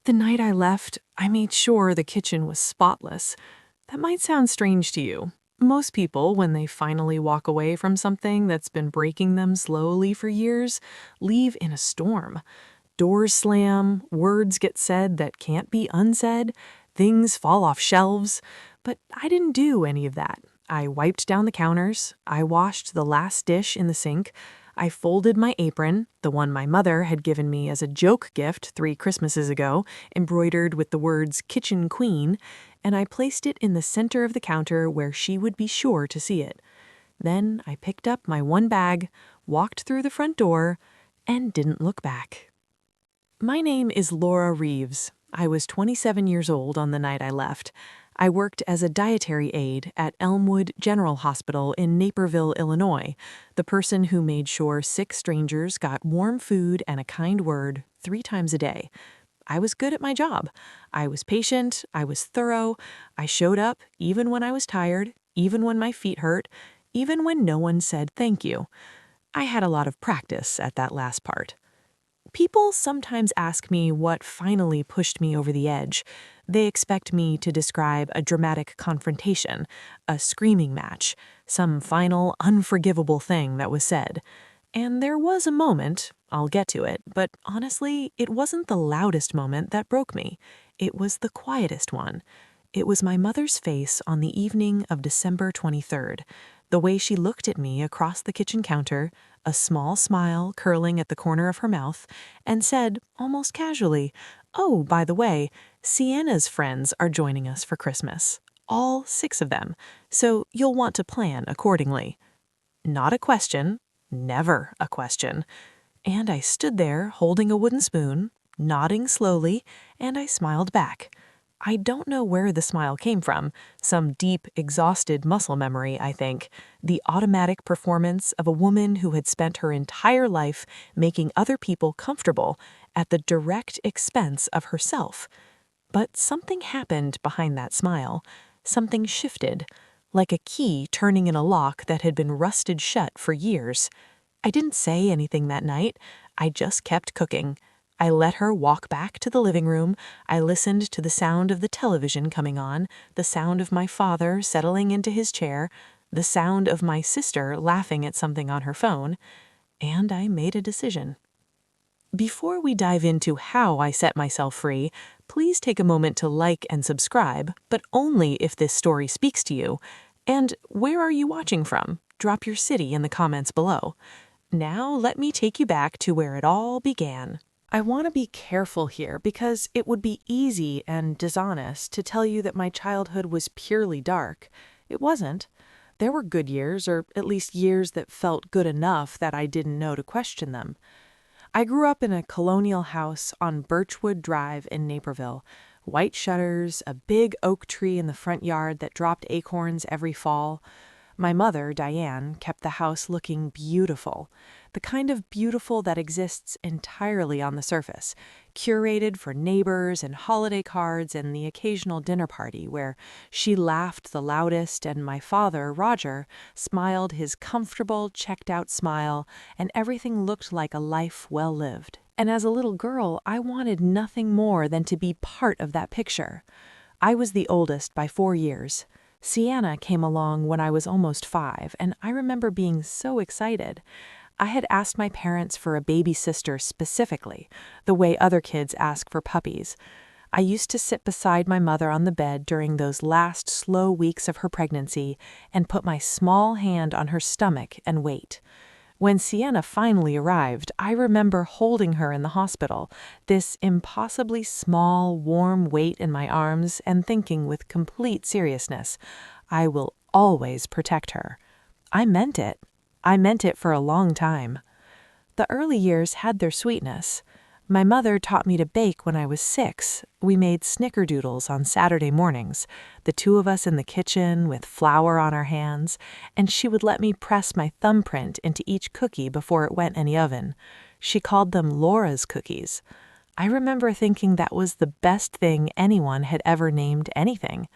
The night I left, I made sure the kitchen was spotless. That might sound strange to you. Most people, when they finally walk away from something that's been breaking them slowly for years, leave in a storm. Doors slam, words get said that can't be unsaid, things fall off shelves. But I didn't do any of that. I wiped down the counters, I washed the last dish in the sink, I folded my apron, the one my mother had given me as a joke gift 3 Christmases ago, embroidered with the words Kitchen Queen, and I placed it in the center of the counter where she would be sure to see it. Then I picked up my one bag, walked through the front door, and didn't look back. My name is Laura Reeves. I was 27 years old on the night I left. I worked as a dietary aide at Elmwood General Hospital in Naperville, Illinois, the person who made sure sick strangers got warm food and a kind word 3 times a day. I was good at my job. I was patient, I was thorough, I showed up even when I was tired, even when my feet hurt, even when no one said thank you. I had a lot of practice at that last part. People sometimes ask me what finally pushed me over the edge. They expect me to describe a dramatic confrontation, a screaming match, some final, unforgivable thing that was said. And there was a moment, I'll get to it, but honestly, it wasn't the loudest moment that broke me. It was the quietest one. It was my mother's face on the evening of December 23rd. The way she looked at me across the kitchen counter, a small smile curling at the corner of her mouth, and said, almost casually, "Oh, by the way, Sienna's friends are joining us for Christmas. All 6 of them, so you'll want to plan accordingly." Not a question, never a question. And I stood there holding a wooden spoon, nodding slowly, and I smiled back. I don't know where the smile came from, some deep, exhausted muscle memory, I think, the automatic performance of a woman who had spent her entire life making other people comfortable at the direct expense of herself. But something happened behind that smile. Something shifted, like a key turning in a lock that had been rusted shut for years. I didn't say anything that night. I just kept cooking. I let her walk back to the living room. I listened to the sound of the television coming on, the sound of my father settling into his chair, the sound of my sister laughing at something on her phone, and I made a decision. Before we dive into how I set myself free, please take a moment to like and subscribe, but only if this story speaks to you. And where are you watching from? Drop your city in the comments below. Now let me take you back to where it all began. I want to be careful here because it would be easy and dishonest to tell you that my childhood was purely dark. It wasn't. There were good years, or at least years that felt good enough that I didn't know to question them. I grew up in a colonial house on Birchwood Drive in Naperville. White shutters, a big oak tree in the front yard that dropped acorns every fall. My mother, Diane, kept the house looking beautiful, the kind of beautiful that exists entirely on the surface, curated for neighbors and holiday cards and the occasional dinner party where she laughed the loudest and my father, Roger, smiled his comfortable, checked-out smile, and everything looked like a life well lived. And as a little girl, I wanted nothing more than to be part of that picture. I was the oldest by 4 years. Sienna came along when I was almost 5, and I remember being so excited. I had asked my parents for a baby sister specifically, the way other kids ask for puppies. I used to sit beside my mother on the bed during those last slow weeks of her pregnancy and put my small hand on her stomach and wait. When Sienna finally arrived, I remember holding her in the hospital, this impossibly small, warm weight in my arms, and thinking with complete seriousness, I will always protect her. I meant it. I meant it for a long time. The early years had their sweetness. My mother taught me to bake when I was 6. We made snickerdoodles on Saturday mornings, the 2 of us in the kitchen with flour on our hands, and she would let me press my thumbprint into each cookie before it went in the oven. She called them Laura's cookies. I remember thinking that was the best thing anyone had ever named anything.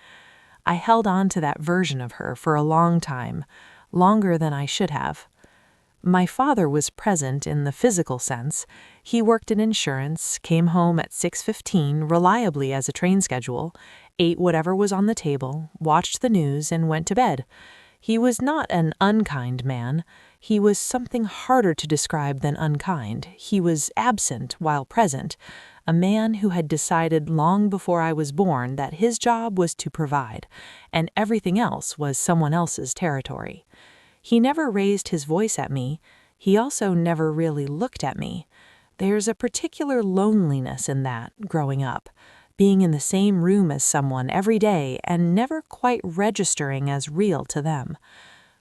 I held on to that version of her for a long time, longer than I should have. My father was present in the physical sense. He worked in insurance, came home at 6:15 reliably as a train schedule, ate whatever was on the table, watched the news, and went to bed. He was not an unkind man. He was something harder to describe than unkind. He was absent while present, a man who had decided long before I was born that his job was to provide, and everything else was someone else's territory. He never raised his voice at me. He also never really looked at me. There's a particular loneliness in that, growing up, being in the same room as someone every day and never quite registering as real to them.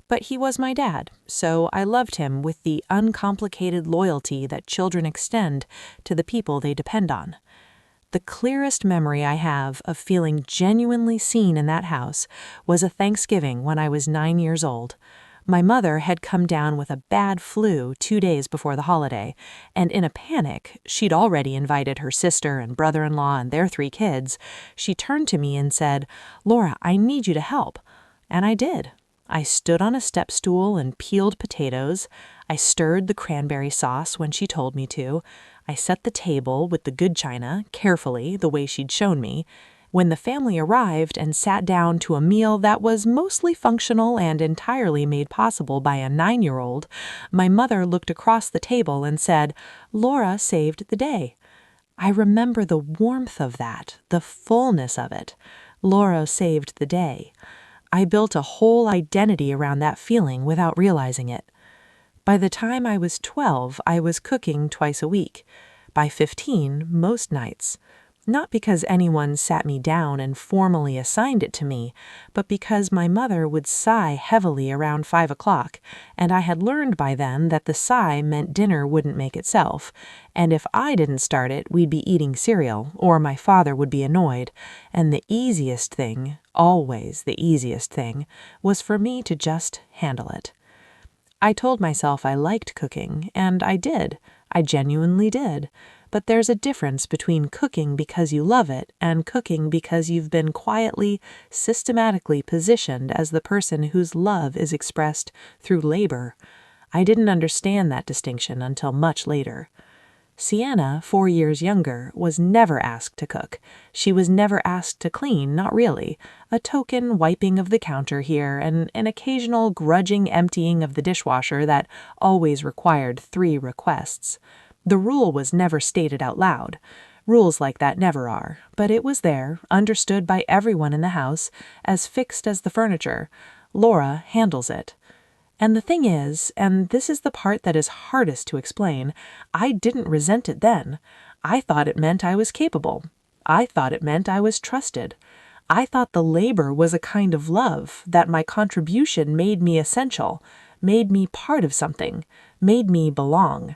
But he was my dad, so I loved him with the uncomplicated loyalty that children extend to the people they depend on. The clearest memory I have of feeling genuinely seen in that house was a Thanksgiving when I was 9 years old. My mother had come down with a bad flu 2 days before the holiday, and in a panic, she'd already invited her sister and brother-in-law and their 3 kids. She turned to me and said, "Laura, I need you to help." And I did. I stood on a step stool and peeled potatoes. I stirred the cranberry sauce when she told me to. I set the table with the good china, carefully, the way she'd shown me. When the family arrived and sat down to a meal that was mostly functional and entirely made possible by a 9-year-old, my mother looked across the table and said, "Laura saved the day." I remember the warmth of that, the fullness of it. Laura saved the day. I built a whole identity around that feeling without realizing it. By the time I was 12, I was cooking twice a week. By 15, most nights. Not because anyone sat me down and formally assigned it to me, but because my mother would sigh heavily around 5 o'clock, and I had learned by then that the sigh meant dinner wouldn't make itself, and if I didn't start it, we'd be eating cereal, or my father would be annoyed, and the easiest thing, always the easiest thing, was for me to just handle it. I told myself I liked cooking, and I did. I genuinely did. But there's a difference between cooking because you love it and cooking because you've been quietly, systematically positioned as the person whose love is expressed through labor. I didn't understand that distinction until much later. Sienna, 4 years younger, was never asked to cook. She was never asked to clean, not really. A token wiping of the counter here and an occasional grudging emptying of the dishwasher that always required 3 requests. The rule was never stated out loud. Rules like that never are, but it was there, understood by everyone in the house, as fixed as the furniture. Laura handles it. And the thing is, and this is the part that is hardest to explain, I didn't resent it then. I thought it meant I was capable. I thought it meant I was trusted. I thought the labor was a kind of love, that my contribution made me essential, made me part of something, made me belong.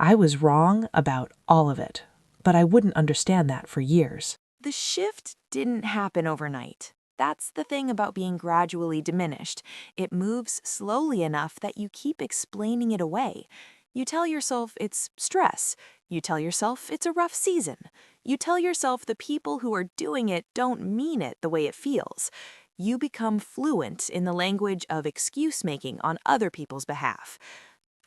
I was wrong about all of it, but I wouldn't understand that for years. The shift didn't happen overnight. That's the thing about being gradually diminished. It moves slowly enough that you keep explaining it away. You tell yourself it's stress. You tell yourself it's a rough season. You tell yourself the people who are doing it don't mean it the way it feels. You become fluent in the language of excuse-making on other people's behalf.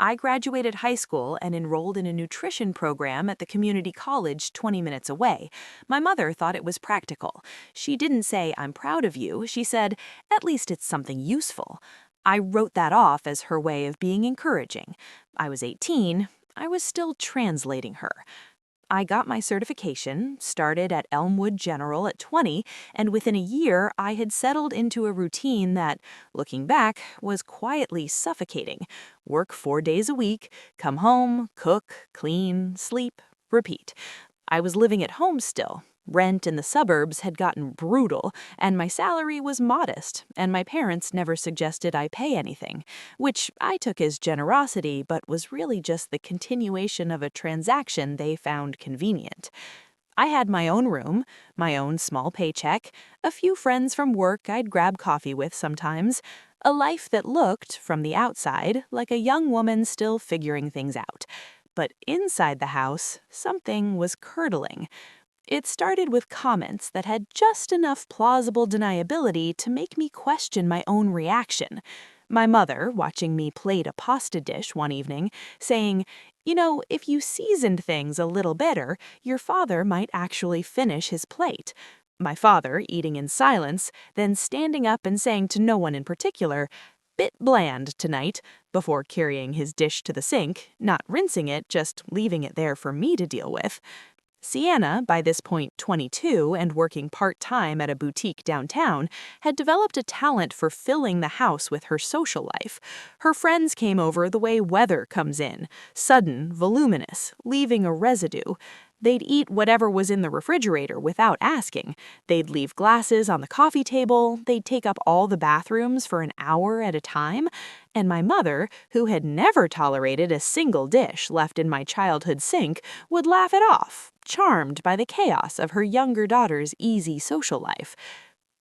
I graduated high school and enrolled in a nutrition program at the community college 20 minutes away. My mother thought it was practical. She didn't say, "I'm proud of you." She said, "At least it's something useful." I wrote that off as her way of being encouraging. I was 18. I was still translating her. I got my certification, started at Elmwood General at 20, and within a year I had settled into a routine that, looking back, was quietly suffocating. Work 4 days a week, come home, cook, clean, sleep, repeat. I was living at home still. Rent in the suburbs had gotten brutal, and my salary was modest, and my parents never suggested I pay anything, which I took as generosity but was really just the continuation of a transaction they found convenient. I had my own room, my own small paycheck, a few friends from work I'd grab coffee with sometimes, a life that looked, from the outside, like a young woman still figuring things out. But inside the house, something was curdling. It started with comments that had just enough plausible deniability to make me question my own reaction. My mother, watching me plate a pasta dish one evening, saying, if you seasoned things a little better, your father might actually finish his plate. My father, eating in silence, then standing up and saying to no one in particular, "Bit bland tonight," before carrying his dish to the sink, not rinsing it, just leaving it there for me to deal with. Sienna, by this point 22 and working part-time at a boutique downtown, had developed a talent for filling the house with her social life. Her friends came over the way weather comes in, sudden, voluminous, leaving a residue. They'd eat whatever was in the refrigerator without asking. They'd leave glasses on the coffee table. They'd take up all the bathrooms for an hour at a time. And my mother, who had never tolerated a single dish left in my childhood sink, would laugh it off, charmed by the chaos of her younger daughter's easy social life.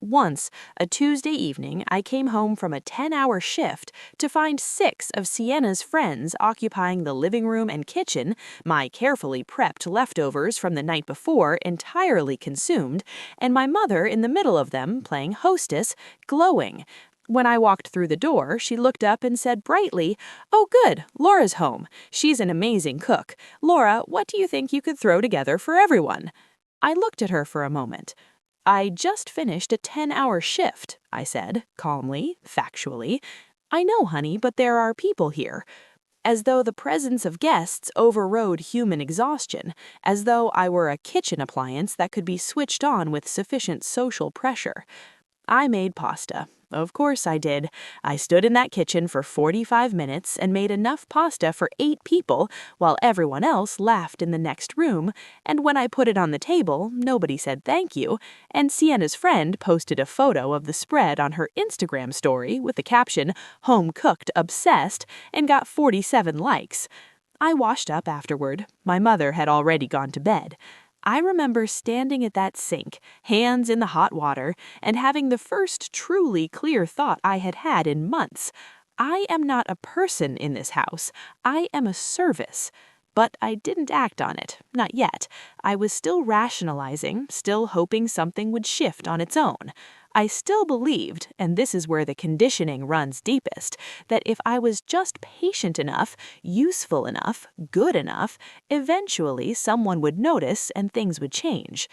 Once, a Tuesday evening, I came home from a 10-hour shift to find 6 of Sienna's friends occupying the living room and kitchen, my carefully prepped leftovers from the night before entirely consumed, and my mother in the middle of them playing hostess, glowing. When I walked through the door, she looked up and said brightly, "Oh good, Laura's home. She's an amazing cook. Laura, what do you think you could throw together for everyone?" I looked at her for a moment. "I just finished a 10-hour shift," I said, calmly, factually. "I know, honey, but there are people here." As though the presence of guests overrode human exhaustion, as though I were a kitchen appliance that could be switched on with sufficient social pressure. I made pasta. Of course I did. I stood in that kitchen for 45 minutes and made enough pasta for 8 people while everyone else laughed in the next room, and when I put it on the table, nobody said thank you, and Sienna's friend posted a photo of the spread on her Instagram story with the caption, "Home cooked obsessed," and got 47 likes. I washed up afterward. My mother had already gone to bed. I remember standing at that sink, hands in the hot water, and having the first truly clear thought I had had in months. I am not a person in this house. I am a service. But I didn't act on it, not yet. I was still rationalizing, still hoping something would shift on its own. I still believed, and this is where the conditioning runs deepest, that if I was just patient enough, useful enough, good enough, eventually someone would notice and things would change.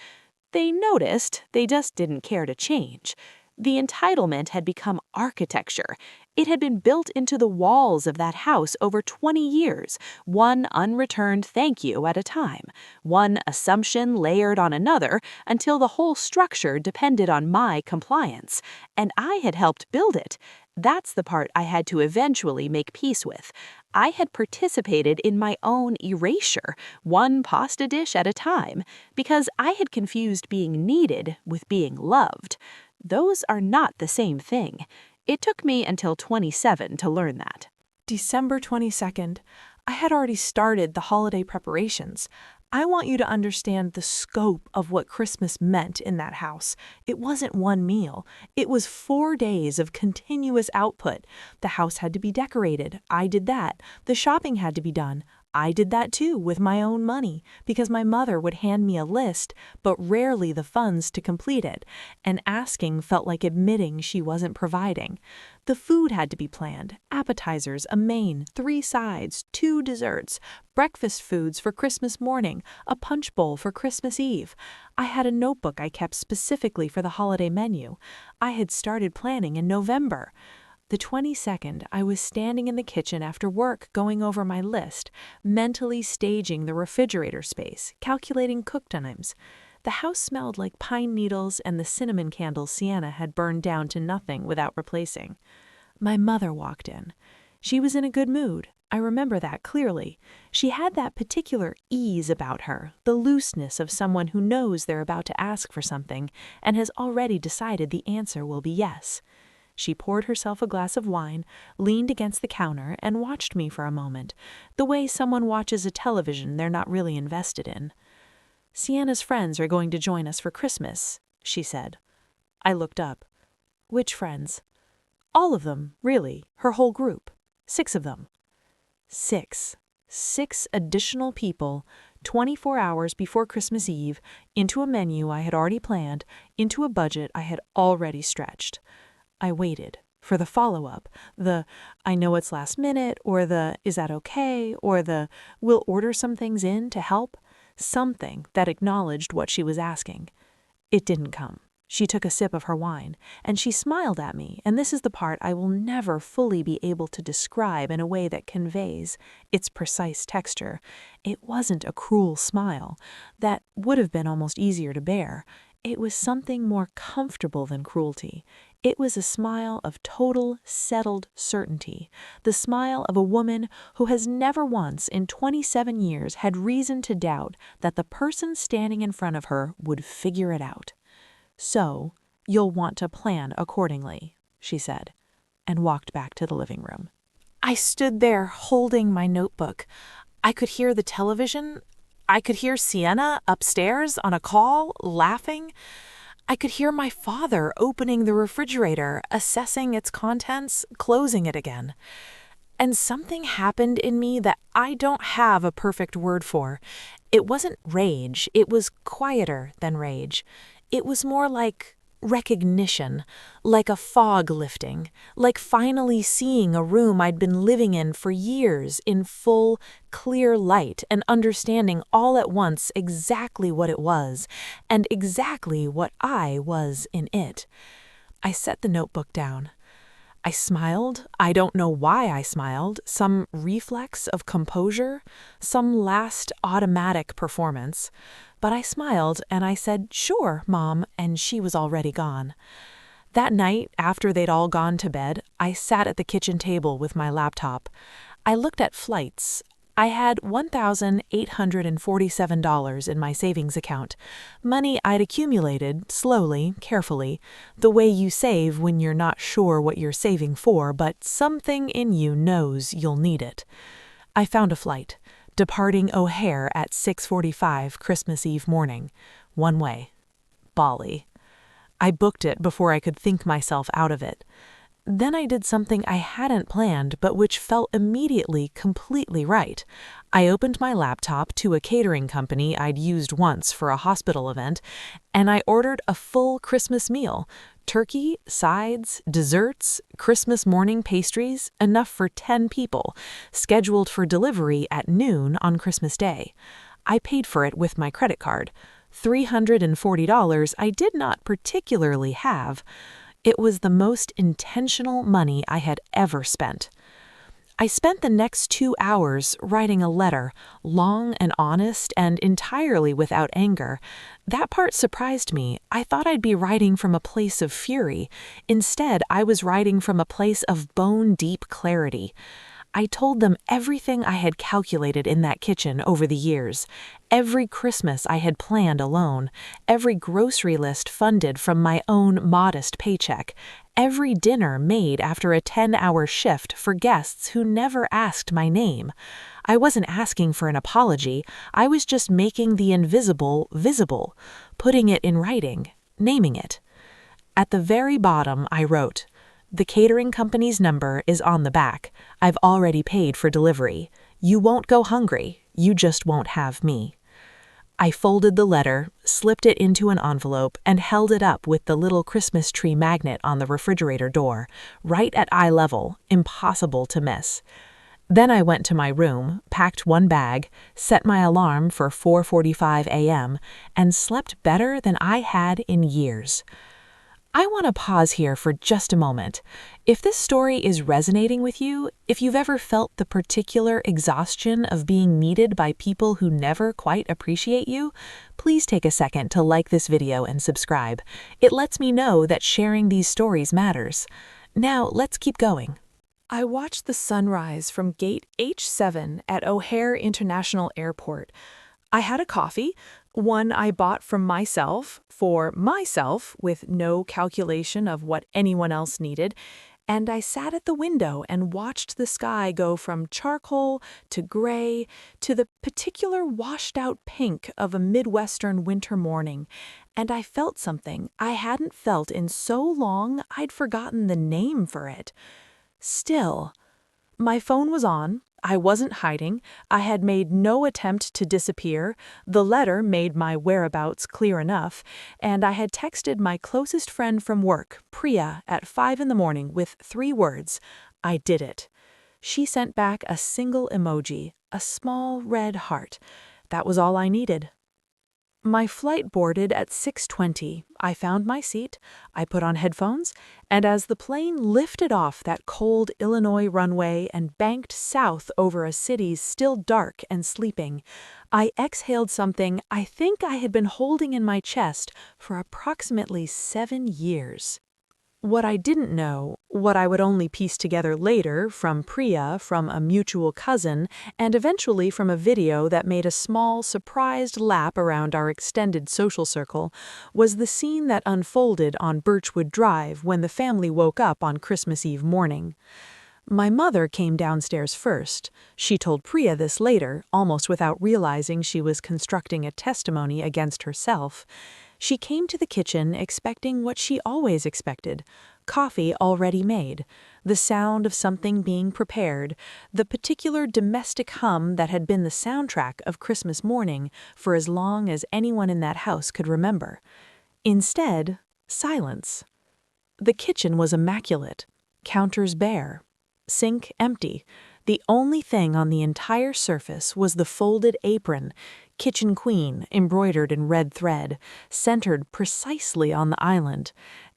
They noticed, they just didn't care to change. The entitlement had become architecture. It had been built into the walls of that house over 20 years, one unreturned thank you at a time, one assumption layered on another until the whole structure depended on my compliance. And I had helped build it. That's the part I had to eventually make peace with. I had participated in my own erasure, one pasta dish at a time, because I had confused being needed with being loved. Those are not the same thing. It took me until 27 to learn that. December 22nd. I had already started the holiday preparations. I want you to understand the scope of what Christmas meant in that house. It wasn't one meal. It was 4 days of continuous output. The house had to be decorated. I did that. The shopping had to be done. I did that too with my own money because my mother would hand me a list, but rarely the funds to complete it, and asking felt like admitting she wasn't providing. The food had to be planned: appetizers, a main, 3 sides, 2 desserts, breakfast foods for Christmas morning, a punch bowl for Christmas Eve. I had a notebook I kept specifically for the holiday menu. I had started planning in November. The 22nd, I was standing in the kitchen after work going over my list, mentally staging the refrigerator space, calculating cook times. The house smelled like pine needles and the cinnamon candles Sienna had burned down to nothing without replacing. My mother walked in. She was in a good mood. I remember that clearly. She had that particular ease about her, the looseness of someone who knows they're about to ask for something and has already decided the answer will be yes. She poured herself a glass of wine, leaned against the counter, and watched me for a moment, the way someone watches a television they're not really invested in. "Sienna's friends are going to join us for Christmas," she said. I looked up. "Which friends?" "All of them, really, her whole group. 6 of them." 6. 6 additional people, 24 hours before Christmas Eve, into a menu I had already planned, into a budget I had already stretched. I waited for the follow-up, the "I know it's last minute," or the "Is that okay?" or the "We'll order some things in to help," something that acknowledged what she was asking. It didn't come. She took a sip of her wine, and she smiled at me, and this is the part I will never fully be able to describe in a way that conveys its precise texture. It wasn't a cruel smile. That would have been almost easier to bear. It was something more comfortable than cruelty. It was a smile of total, settled certainty, the smile of a woman who has never once in 27 years had reason to doubt that the person standing in front of her would figure it out. "So, you'll want to plan accordingly," she said, and walked back to the living room. I stood there holding my notebook. I could hear the television. I could hear Sienna upstairs on a call, laughing. I could hear my father opening the refrigerator, assessing its contents, closing it again. And something happened in me that I don't have a perfect word for. It wasn't rage. It was quieter than rage. It was more like recognition, like a fog lifting, like finally seeing a room I'd been living in for years in full, clear light and understanding all at once exactly what it was and exactly what I was in it. I set the notebook down. I smiled. I don't know why I smiled. Some reflex of composure, some last automatic performance. But I smiled and I said, "Sure, Mom," and she was already gone. That night, after they'd all gone to bed, I sat at the kitchen table with my laptop. I looked at flights. I had $1,847 in my savings account, money I'd accumulated slowly, carefully, the way you save when you're not sure what you're saving for, but something in you knows you'll need it. I found a flight, departing O'Hare at 6:45 Christmas Eve morning, one way, Bali. I booked it before I could think myself out of it. Then I did something I hadn't planned but which felt immediately completely right. I opened my laptop to a catering company I'd used once for a hospital event, and I ordered a full Christmas meal: turkey, sides, desserts, Christmas morning pastries, enough for 10 people, scheduled for delivery at noon on Christmas Day. I paid for it with my credit card. $340 I did not particularly have. It was the most intentional money I had ever spent. I spent the next 2 hours writing a letter, long and honest and entirely without anger. That part surprised me. I thought I'd be writing from a place of fury. Instead, I was writing from a place of bone-deep clarity. I told them everything I had calculated in that kitchen over the years, every Christmas I had planned alone, every grocery list funded from my own modest paycheck, every dinner made after a 10-hour shift for guests who never asked my name. I wasn't asking for an apology. I was just making the invisible visible, putting it in writing, naming it. At the very bottom, I wrote, "The catering company's number is on the back. I've already paid for delivery. You won't go hungry. You just won't have me." I folded the letter, slipped it into an envelope, and held it up with the little Christmas tree magnet on the refrigerator door, right at eye level, impossible to miss. Then I went to my room, packed one bag, set my alarm for 4:45 a.m., and slept better than I had in years. I want to pause here for just a moment. If this story is resonating with you, if you've ever felt the particular exhaustion of being needed by people who never quite appreciate you, please take a second to like this video and subscribe. It lets me know that sharing these stories matters. Now, let's keep going. I watched the sunrise from gate H7 at O'Hare International Airport. I had a coffee, one I bought from myself, for myself, with no calculation of what anyone else needed, and I sat at the window and watched the sky go from charcoal to gray to the particular washed-out pink of a Midwestern winter morning, and I felt something I hadn't felt in so long I'd forgotten the name for it. Still. My phone was on. I wasn't hiding. I had made no attempt to disappear. The letter made my whereabouts clear enough, and I had texted my closest friend from work, Priya, at 5 in the morning with 3 words: I did it. She sent back a single emoji, a small red heart. That was all I needed. My flight boarded at 6:20. I found my seat, I put on headphones, and as the plane lifted off that cold Illinois runway and banked south over a city still dark and sleeping, I exhaled something I think I had been holding in my chest for approximately 7 years. What I didn't know, what I would only piece together later from Priya, from a mutual cousin, and eventually from a video that made a small, surprised lap around our extended social circle, was the scene that unfolded on Birchwood Drive when the family woke up on Christmas Eve morning. My mother came downstairs first. She told Priya this later, almost without realizing she was constructing a testimony against herself. She came to the kitchen expecting what she always expected: coffee already made, the sound of something being prepared, the particular domestic hum that had been the soundtrack of Christmas morning for as long as anyone in that house could remember. Instead, silence. The kitchen was immaculate, counters bare, sink empty. The only thing on the entire surface was the folded apron, Kitchen Queen, embroidered in red thread, centered precisely on the island,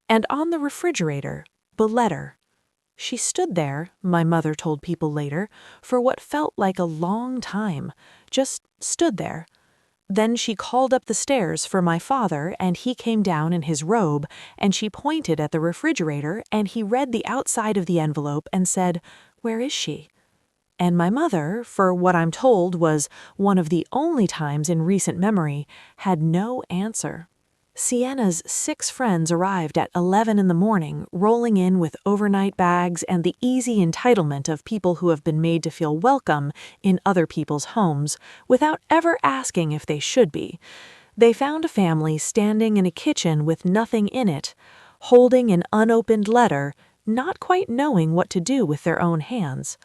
and on the refrigerator, the letter. She stood there, my mother told people later, for what felt like a long time, just stood there. Then she called up the stairs for my father, and he came down in his robe, and she pointed at the refrigerator, and he read the outside of the envelope and said, "Where is she?" And my mother, for what I'm told was one of the only times in recent memory, had no answer. Sienna's 6 friends arrived at 11 in the morning, rolling in with overnight bags and the easy entitlement of people who have been made to feel welcome in other people's homes, without ever asking if they should be. They found a family standing in a kitchen with nothing in it, holding an unopened letter, not quite knowing what to do with their own hands.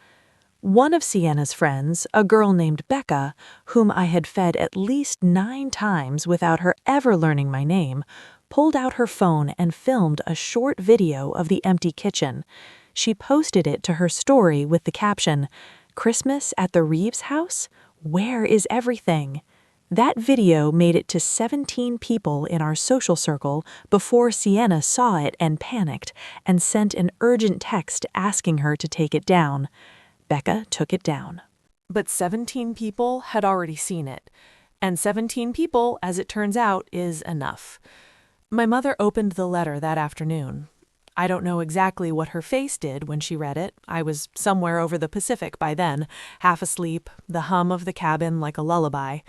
One of Sienna's friends, a girl named Becca, whom I had fed at least 9 times without her ever learning my name, pulled out her phone and filmed a short video of the empty kitchen. She posted it to her story with the caption, "Christmas at the Reeves house? Where is everything?" That video made it to 17 people in our social circle before Sienna saw it and panicked and sent an urgent text asking her to take it down. Becca took it down. But 17 people had already seen it. And 17 people, as it turns out, is enough. My mother opened the letter that afternoon. I don't know exactly what her face did when she read it. I was somewhere over the Pacific by then, half asleep, the hum of the cabin like a lullaby.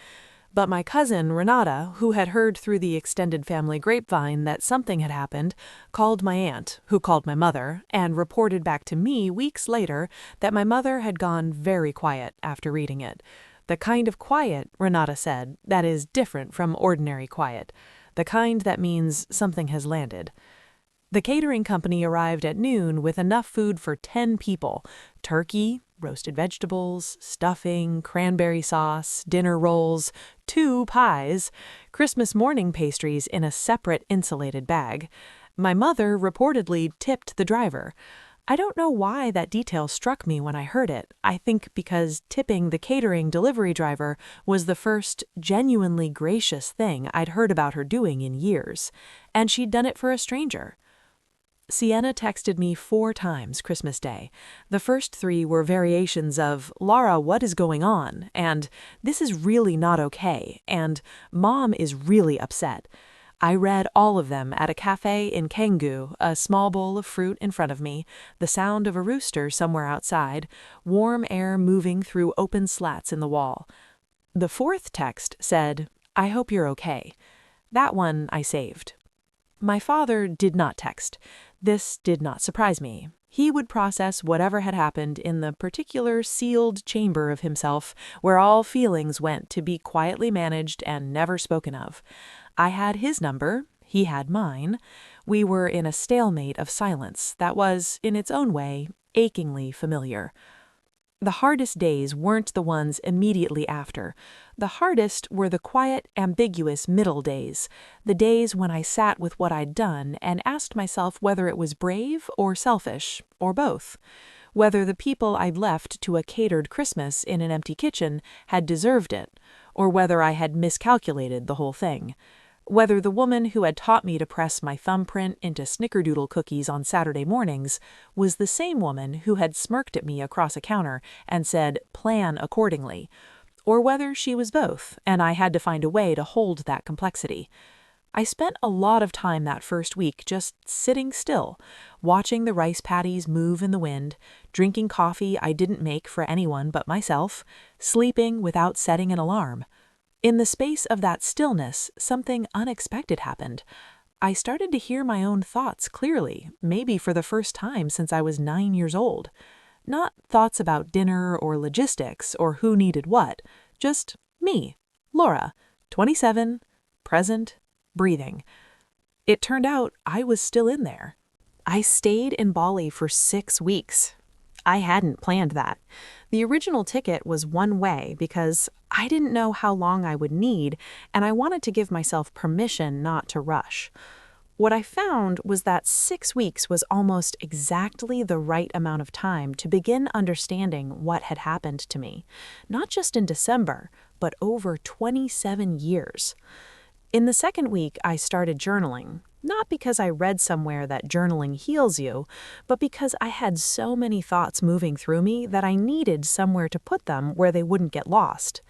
But my cousin, Renata, who had heard through the extended family grapevine that something had happened, called my aunt, who called my mother, and reported back to me weeks later that my mother had gone very quiet after reading it. The kind of quiet, Renata said, that is different from ordinary quiet. The kind that means something has landed. The catering company arrived at noon with enough food for 10 people: turkey, roasted vegetables, stuffing, cranberry sauce, dinner rolls, 2 pies, Christmas morning pastries in a separate insulated bag. My mother reportedly tipped the driver. I don't know why that detail struck me when I heard it. I think because tipping the catering delivery driver was the first genuinely gracious thing I'd heard about her doing in years. And she'd done it for a stranger. Sienna texted me 4 times Christmas Day. The first 3 were variations of, "Laura, what is going on?" and "This is really not okay," and "Mom is really upset." I read all of them at a cafe in Kangoo, a small bowl of fruit in front of me, the sound of a rooster somewhere outside, warm air moving through open slats in the wall. The 4th text said, "I hope you're okay." That one I saved. My father did not text. This did not surprise me. He would process whatever had happened in the particular sealed chamber of himself where all feelings went to be quietly managed and never spoken of. I had his number, he had mine. We were in a stalemate of silence that was, in its own way, achingly familiar. The hardest days weren't the ones immediately after. The hardest were the quiet, ambiguous middle days, the days when I sat with what I'd done and asked myself whether it was brave or selfish, or both. Whether the people I'd left to a catered Christmas in an empty kitchen had deserved it, or whether I had miscalculated the whole thing. Whether the woman who had taught me to press my thumbprint into snickerdoodle cookies on Saturday mornings was the same woman who had smirked at me across a counter and said, "Plan accordingly," or whether she was both, and I had to find a way to hold that complexity. I spent a lot of time that first week just sitting still, watching the rice paddies move in the wind, drinking coffee I didn't make for anyone but myself, sleeping without setting an alarm. In the space of that stillness, something unexpected happened. I started to hear my own thoughts clearly, maybe for the first time since I was 9 years old. Not thoughts about dinner or logistics or who needed what, just me, Laura, 27, present, breathing. It turned out I was still in there. I stayed in Bali for 6 weeks. I hadn't planned that. The original ticket was one way because I didn't know how long I would need, and I wanted to give myself permission not to rush. What I found was that 6 weeks was almost exactly the right amount of time to begin understanding what had happened to me, not just in December, but over 27 years. In the second week, I started journaling, not because I read somewhere that journaling heals you, but because I had so many thoughts moving through me that I needed somewhere to put them where they wouldn't get lost.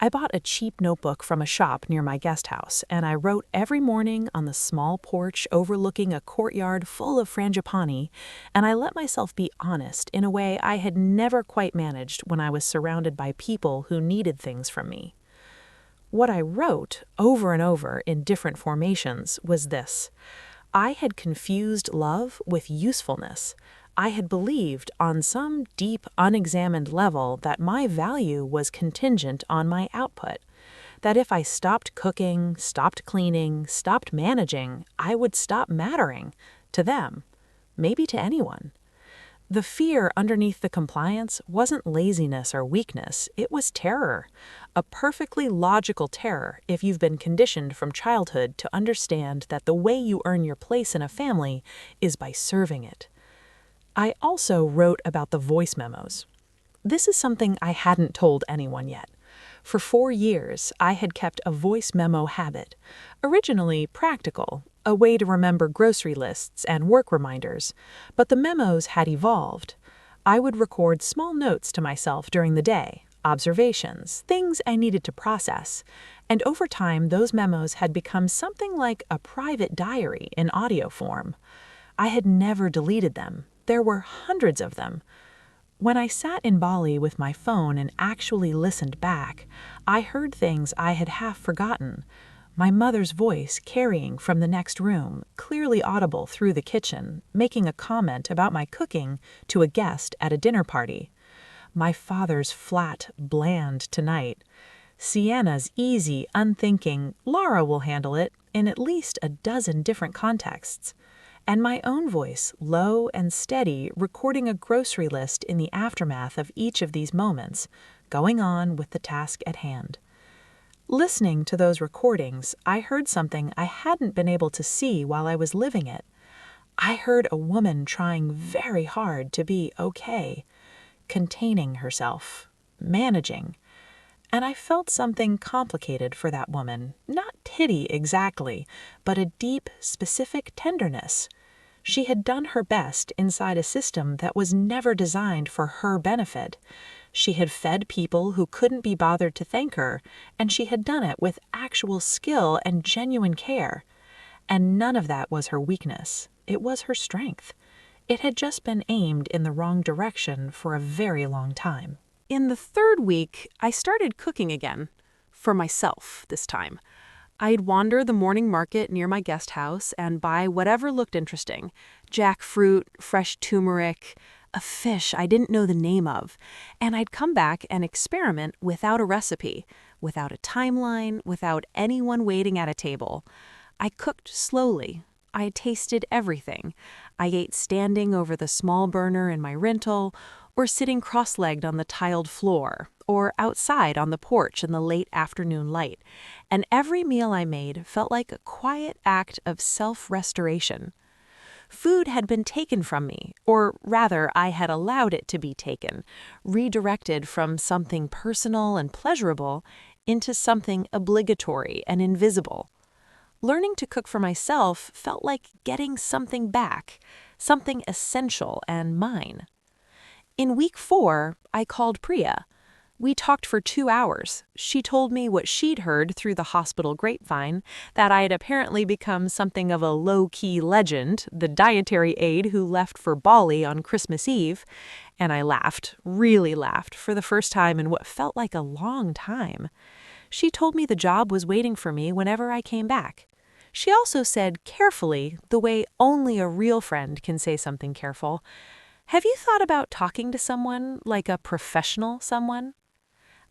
I bought a cheap notebook from a shop near my guest house, and I wrote every morning on the small porch overlooking a courtyard full of frangipani, and I let myself be honest in a way I had never quite managed when I was surrounded by people who needed things from me. What I wrote over and over in different formations was this: I had confused love with usefulness. I had believed on some deep, unexamined level that my value was contingent on my output. That if I stopped cooking, stopped cleaning, stopped managing, I would stop mattering to them, maybe to anyone. The fear underneath the compliance wasn't laziness or weakness, it was terror. A perfectly logical terror if you've been conditioned from childhood to understand that the way you earn your place in a family is by serving it. I also wrote about the voice memos. This is something I hadn't told anyone yet. For 4 years, I had kept a voice memo habit, originally practical, a way to remember grocery lists and work reminders, but the memos had evolved. I would record small notes to myself during the day, observations, things I needed to process, and over time those memos had become something like a private diary in audio form. I had never deleted them. There were hundreds of them. When I sat in Bali with my phone and actually listened back, I heard things I had half forgotten. My mother's voice carrying from the next room, clearly audible through the kitchen, making a comment about my cooking to a guest at a dinner party. My father's flat, bland tonight. Sienna's easy, unthinking, "Laura will handle it," in at least a dozen different contexts. And my own voice, low and steady, recording a grocery list in the aftermath of each of these moments, going on with the task at hand. Listening to those recordings, I heard something I hadn't been able to see while I was living it. I heard a woman trying very hard to be okay, containing herself, managing. And I felt something complicated for that woman, not pity exactly, but a deep, specific tenderness. She had done her best inside a system that was never designed for her benefit. She had fed people who couldn't be bothered to thank her, and she had done it with actual skill and genuine care. And none of that was her weakness. It was her strength. It had just been aimed in the wrong direction for a very long time. In the third week, I started cooking again. For myself, this time. I'd wander the morning market near my guest house and buy whatever looked interesting. Jackfruit, fresh turmeric, a fish I didn't know the name of. And I'd come back and experiment without a recipe, without a timeline, without anyone waiting at a table. I cooked slowly. I tasted everything. I ate standing over the small burner in my rental, or sitting cross-legged on the tiled floor, or outside on the porch in the late afternoon light, and every meal I made felt like a quiet act of self-restoration. Food had been taken from me, or rather, I had allowed it to be taken, redirected from something personal and pleasurable into something obligatory and invisible. Learning to cook for myself felt like getting something back, something essential and mine. In week 4, I called Priya. We talked for 2 hours. She told me what she'd heard through the hospital grapevine, that I had apparently become something of a low-key legend, the dietary aide who left for Bali on Christmas Eve, and I laughed, really laughed, for the first time in what felt like a long time. She told me the job was waiting for me whenever I came back. She also said carefully, the way only a real friend can say something careful, "Have you thought about talking to someone, like a professional someone?"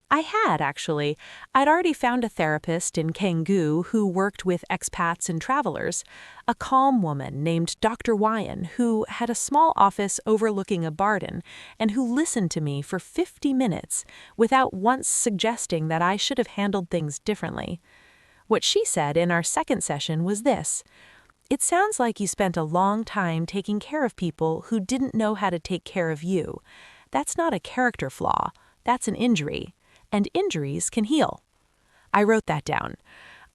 I had, actually. I'd already found a therapist in Canggu who worked with expats and travelers, a calm woman named Dr. Wyan who had a small office overlooking a garden and who listened to me for 50 minutes without once suggesting that I should have handled things differently. What she said in our second session was this: "It sounds like you spent a long time taking care of people who didn't know how to take care of you. That's not a character flaw, that's an injury. And injuries can heal." I wrote that down.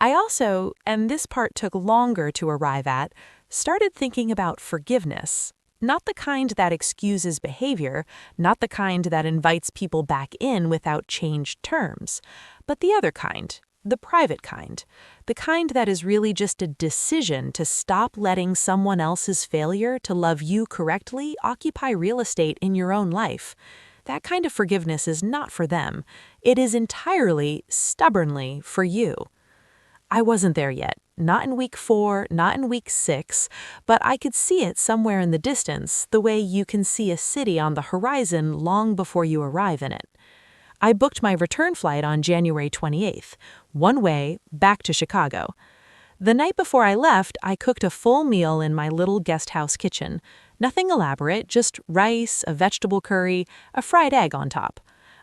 I also, and this part took longer to arrive at, started thinking about forgiveness. Not the kind that excuses behavior, not the kind that invites people back in without changed terms, but the other kind, the private kind, the kind that is really just a decision to stop letting someone else's failure to love you correctly occupy real estate in your own life. That kind of forgiveness is not for them. It is entirely, stubbornly for you. I wasn't there yet, not in week 4, not in week 6, but I could see it somewhere in the distance, the way you can see a city on the horizon long before you arrive in it. I booked my return flight on January 28th, one way, back to Chicago. The night before I left, I cooked a full meal in my little guest house kitchen. Nothing elaborate, just rice, a vegetable curry, a fried egg on top.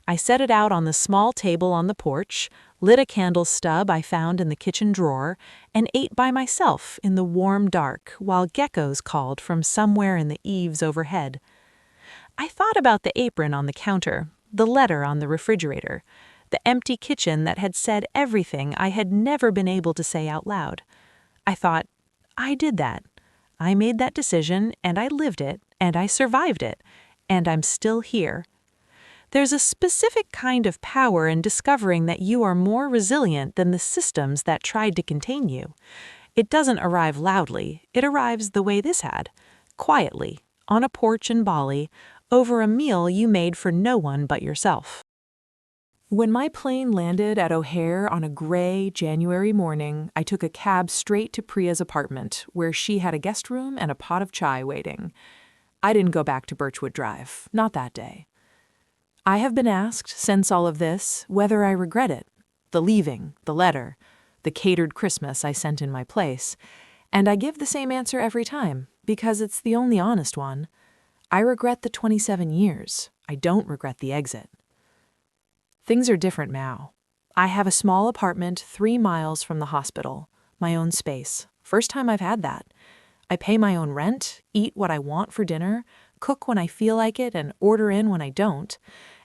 I set it out on the small table on the porch, lit a candle stub I found in the kitchen drawer, and ate by myself in the warm dark while geckos called from somewhere in the eaves overhead. I thought about the apron on the counter, the letter on the refrigerator, the empty kitchen that had said everything I had never been able to say out loud. I thought, I did that. I made that decision, and I lived it, and I survived it, and I'm still here. There's a specific kind of power in discovering that you are more resilient than the systems that tried to contain you. It doesn't arrive loudly, it arrives the way this had, quietly, on a porch in Bali, over a meal you made for no one but yourself. When my plane landed at O'Hare on a gray January morning, I took a cab straight to Priya's apartment, where she had a guest room and a pot of chai waiting. I didn't go back to Birchwood Drive, not that day. I have been asked, since all of this, whether I regret it. The leaving, the letter, the catered Christmas I sent in my place. And I give the same answer every time, because it's the only honest one. I regret the 27 years. I don't regret the exit. Things are different now. I have a small apartment 3 miles from the hospital, my own space. First time I've had that. I pay my own rent, eat what I want for dinner, cook when I feel like it and order in when I don't,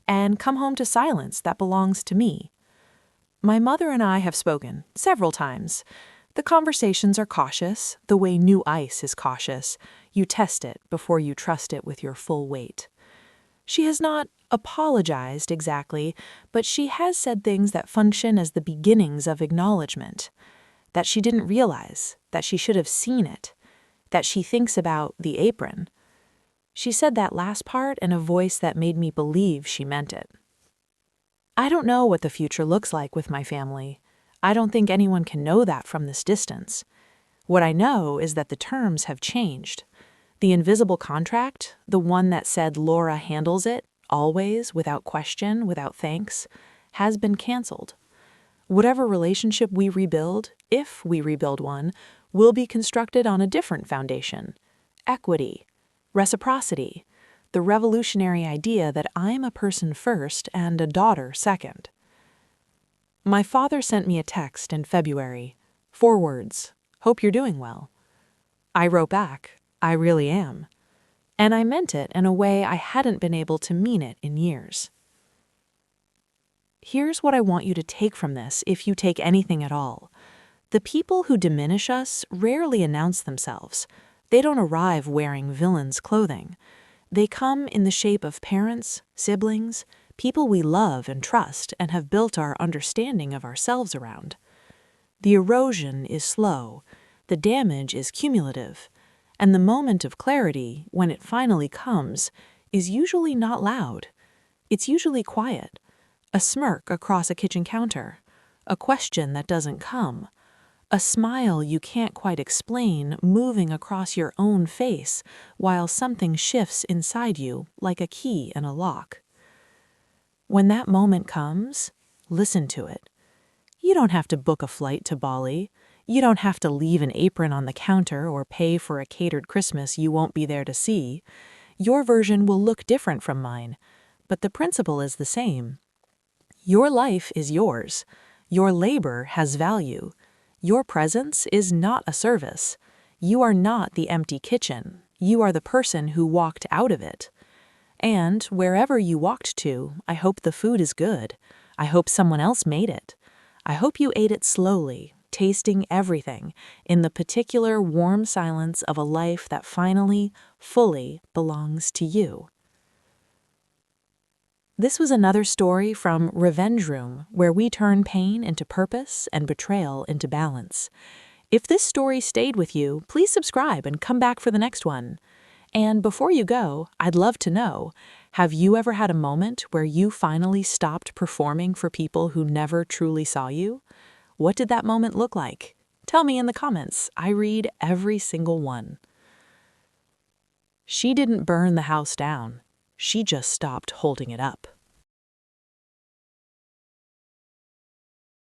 and come home to silence that belongs to me. My mother and I have spoken several times. The conversations are cautious, the way new ice is cautious. You test it before you trust it with your full weight. She has not apologized exactly, but she has said things that function as the beginnings of acknowledgement. That she didn't realize, that she should have seen it, that she thinks about the apron. She said that last part in a voice that made me believe she meant it. I don't know what the future looks like with my family. I don't think anyone can know that from this distance. What I know is that the terms have changed. The invisible contract, the one that said Laura handles it, always, without question, without thanks, has been canceled. Whatever relationship we rebuild, if we rebuild one, will be constructed on a different foundation. Equity, reciprocity, the revolutionary idea that I'm a person first and a daughter second. My father sent me a text in February. 4 words, "Hope you're doing well." I wrote back, "I really am." And I meant it in a way I hadn't been able to mean it in years. Here's what I want you to take from this, if you take anything at all. The people who diminish us rarely announce themselves. They don't arrive wearing villains' clothing. They come in the shape of parents, siblings, people we love and trust and have built our understanding of ourselves around. The erosion is slow, the damage is cumulative, and the moment of clarity, when it finally comes, is usually not loud. It's usually quiet. A smirk across a kitchen counter, a question that doesn't come, a smile you can't quite explain moving across your own face while something shifts inside you like a key in a lock. When that moment comes, listen to it. You don't have to book a flight to Bali. You don't have to leave an apron on the counter or pay for a catered Christmas you won't be there to see. Your version will look different from mine, but the principle is the same. Your life is yours. Your labor has value. Your presence is not a service. You are not the empty kitchen. You are the person who walked out of it. And wherever you walked to, I hope the food is good. I hope someone else made it. I hope you ate it slowly, tasting everything, in the particular warm silence of a life that finally, fully belongs to you. This was another story from Revenge Room, where we turn pain into purpose and betrayal into balance. If this story stayed with you, please subscribe and come back for the next one. And before you go, I'd love to know, have you ever had a moment where you finally stopped performing for people who never truly saw you? What did that moment look like? Tell me in the comments. I read every single one. She didn't burn the house down. She just stopped holding it up.